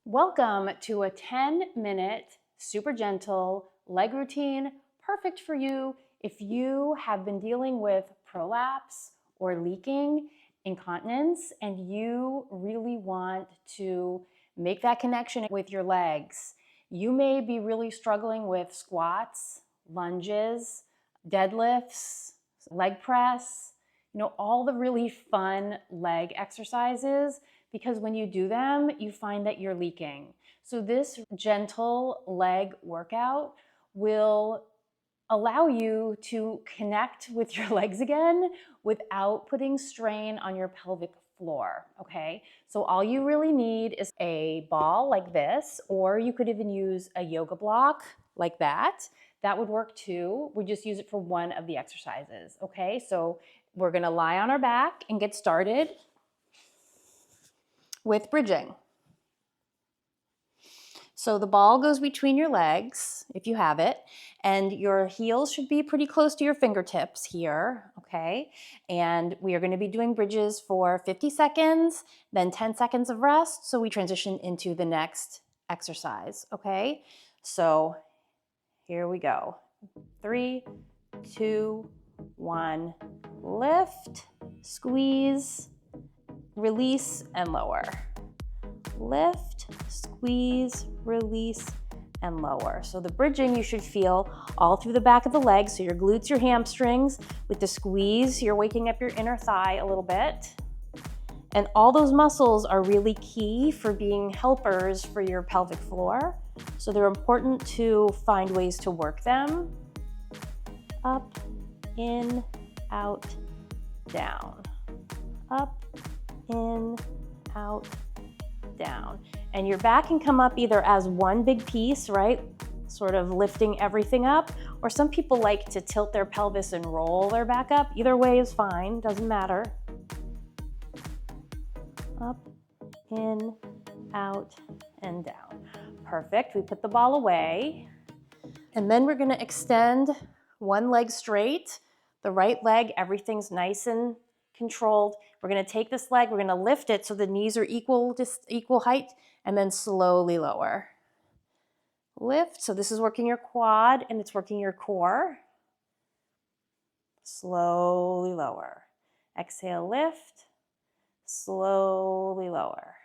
Welcome to a 10-minute, super gentle leg routine, perfect for you if you have been dealing with prolapse or leaking incontinence and you really want to make that connection with your legs. You may be really struggling with squats, lunges, deadlifts, leg press, all the really fun leg exercises, because when you do them, you find that you're leaking. So this gentle leg workout will allow you to connect with your legs again without putting strain on your pelvic floor, okay? So all you really need is a ball like this, or you could even use a yoga block like that. That would work too. We just use it for one of the exercises, okay? So we're gonna lie on our back and get started with bridging. So the ball goes between your legs, if you have it, and your heels should be pretty close to your fingertips here, okay? And we are going to be doing bridges for 50 seconds, then 10 seconds of rest, so we transition into the next exercise, okay? So here we go. 3, 2, 1, lift, squeeze, release, and lower. Lift, squeeze, release, and lower. So the bridging you should feel all through the back of the leg, so your glutes, your hamstrings. With the squeeze, you're waking up your inner thigh a little bit. And all those muscles are really key for being helpers for your pelvic floor. So they're important to find ways to work them. Up, in, out, down. Up, in, out, down. And your back can come up either as one big piece, right? Sort of lifting everything up, or some people like to tilt their pelvis and roll their back up. Either way is fine, doesn't matter. Up, in, out, and down. Perfect. We put the ball away. And then we're going to extend one leg straight. The right leg, everything's nice and controlled. We're going to take this leg, we're going to lift it so the knees are equal height, and then slowly lower. Lift, so this is working your quad and it's working your core. Slowly lower. Exhale, lift, slowly lower.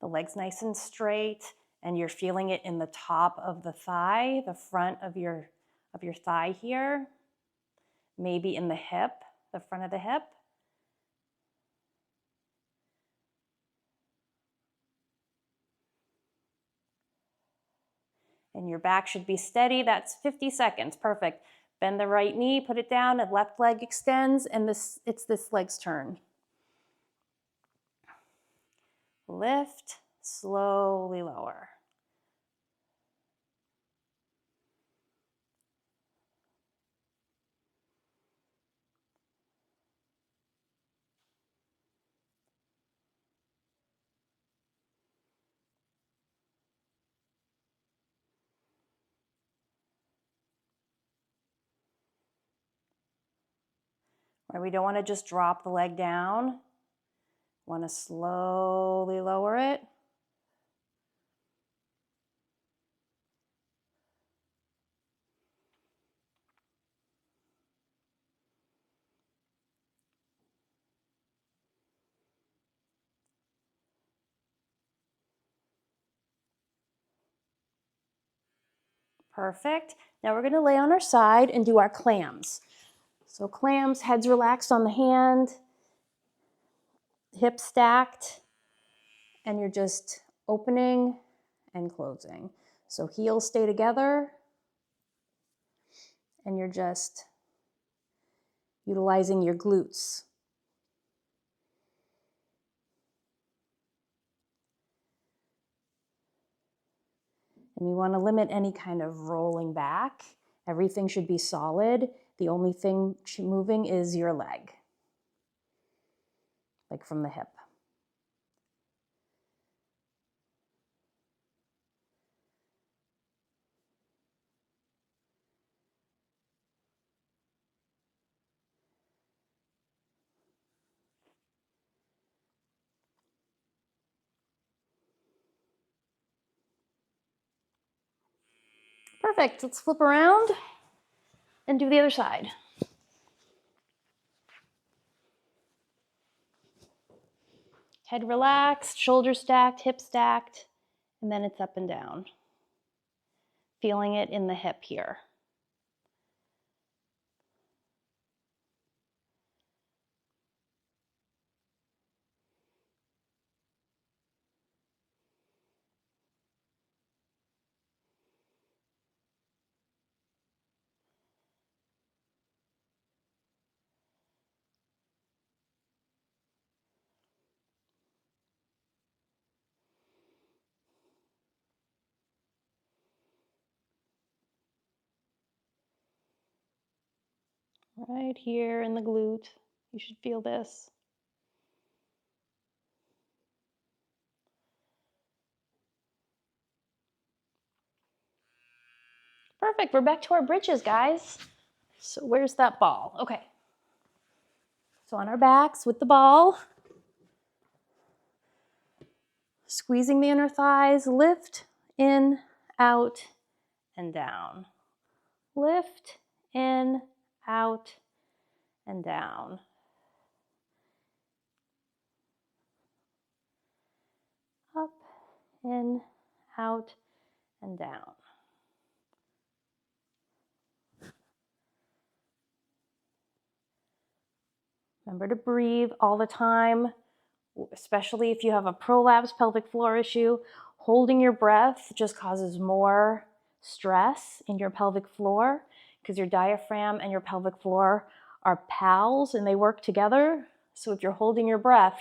The leg's nice and straight, and you're feeling it in the top of the thigh, the front of your thigh here, maybe in the hip, the front of the hip. And your back should be steady. That's 50 seconds. Perfect. Bend the right knee, put it down, and left leg extends, and it's this leg's turn. Lift, slowly lower. Right, we don't want to just drop the leg down. Want to slowly lower it. Perfect. Now we're going to lay on our side and do our clams. So clams, heads relaxed on the hand, hips stacked, and you're just opening and closing. So heels stay together, and you're just utilizing your glutes. And we want to limit any kind of rolling back. Everything should be solid. The only thing moving is your leg, like from the hip. Perfect. Let's flip around and do the other side. Head relaxed, shoulders stacked, hips stacked, and then it's up and down. Feeling it in the hip here. Right here in the glute. You should feel this. Perfect. We're back to our bridges, guys. So where's that ball? Okay. So on our backs with the ball. Squeezing the inner thighs. Lift, in, out, and down. Lift, in, out, and down. Up, in, out, and down. Remember to breathe all the time, especially if you have a prolapse pelvic floor issue. Holding your breath just causes more stress in your pelvic floor because your diaphragm and your pelvic floor are pals and they work together. So if you're holding your breath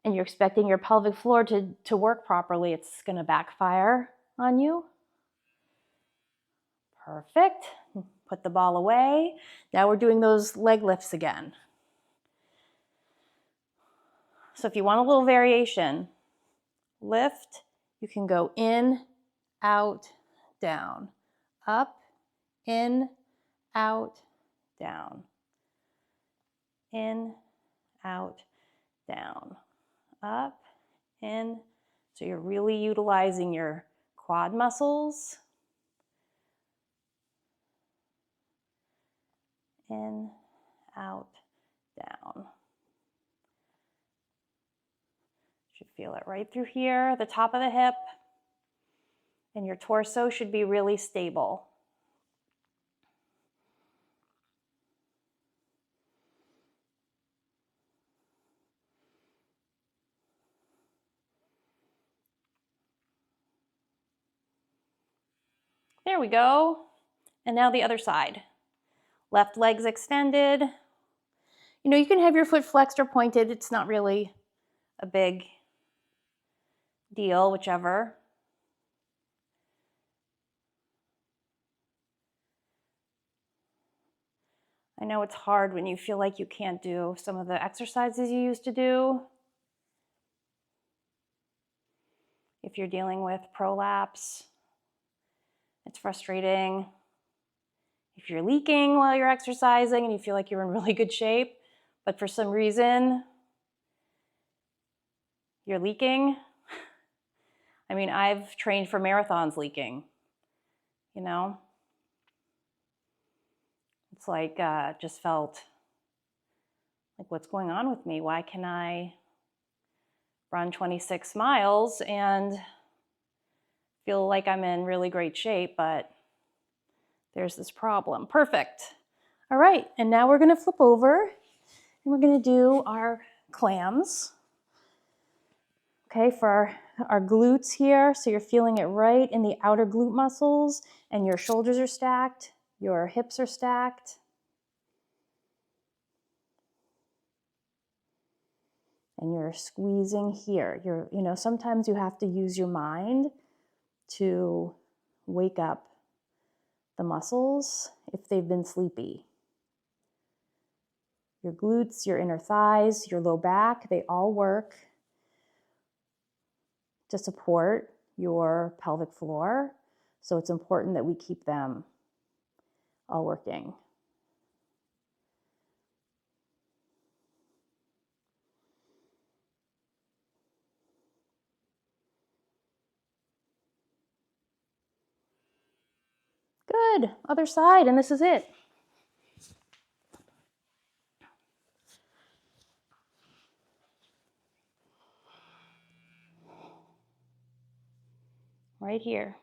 and you're expecting your pelvic floor to work properly, it's going to backfire on you. Perfect. Put the ball away. Now we're doing those leg lifts again. So if you want a little variation, lift, you can go in, out, down, up, in, out, down, in, out, down, up, in. So you're really utilizing your quad muscles. In, out, down. Should feel it right through here, the top of the hip, and your torso should be really stable. There we go. And now the other side. Left leg's extended. You know, you can have your foot flexed or pointed. It's not really a big deal, whichever. I know it's hard when you feel like you can't do some of the exercises you used to do. If you're dealing with prolapse, it's frustrating. If you're leaking while you're exercising and you feel like you're in really good shape, but for some reason you're leaking. I mean, I've trained for marathons leaking, you know? It's like, just felt like, what's going on with me? Why can I run 26 miles and feel like I'm in really great shape, but there's this problem. Perfect. All right, and now we're gonna flip over and we're gonna do our clams. Okay, for our glutes here, so you're feeling it right in the outer glute muscles and your shoulders are stacked, your hips are stacked. And you're squeezing here. Sometimes you have to use your mind to wake up the muscles if they've been sleepy. Your glutes, your inner thighs, your low back, they all work to support your pelvic floor. So it's important that we keep them all working. Good. Other side, and this is it. Right here.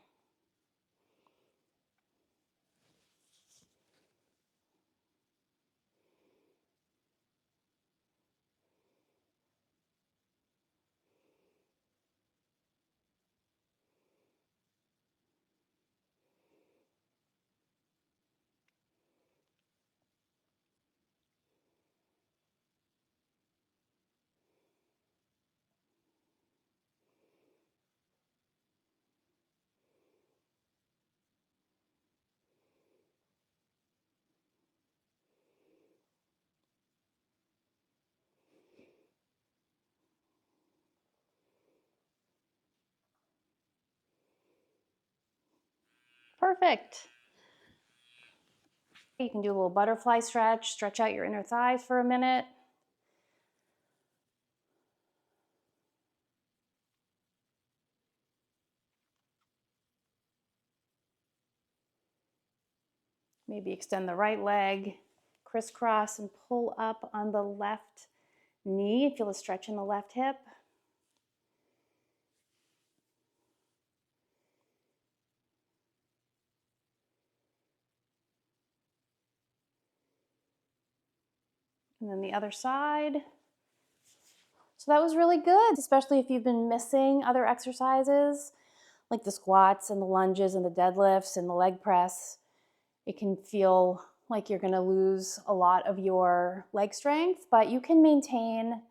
Perfect. You can do a little butterfly stretch, stretch out your inner thighs for a minute. Maybe extend the right leg, crisscross and pull up on the left knee. Feel a stretch in the left hip. And then the other side. So that was really good, especially if you've been missing other exercises like the squats and the lunges and the deadlifts and the leg press. It can feel like you're gonna lose a lot of your leg strength, but you can maintain,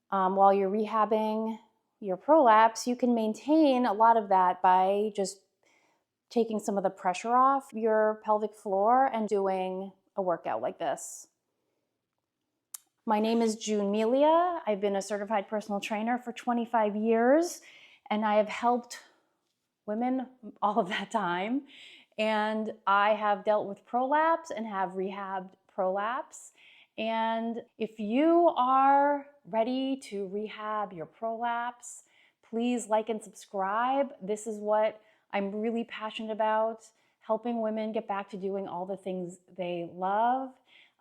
while you're rehabbing your prolapse, you can maintain a lot of that by just taking some of the pressure off your pelvic floor and doing a workout like this. My name is June Melia. I've been a certified personal trainer for 25 years, and I have helped women all of that time. And I have dealt with prolapse and have rehabbed prolapse. And if you are ready to rehab your prolapse, please like and subscribe. This is what I'm really passionate about, helping women get back to doing all the things they love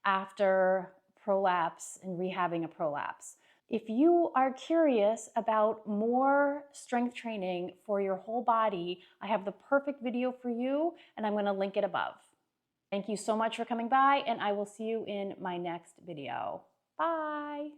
after prolapse and rehabbing a prolapse. If you are curious about more strength training for your whole body, I have the perfect video for you, and I'm going to link it above. Thank you so much for coming by, and I will see you in my next video. Bye.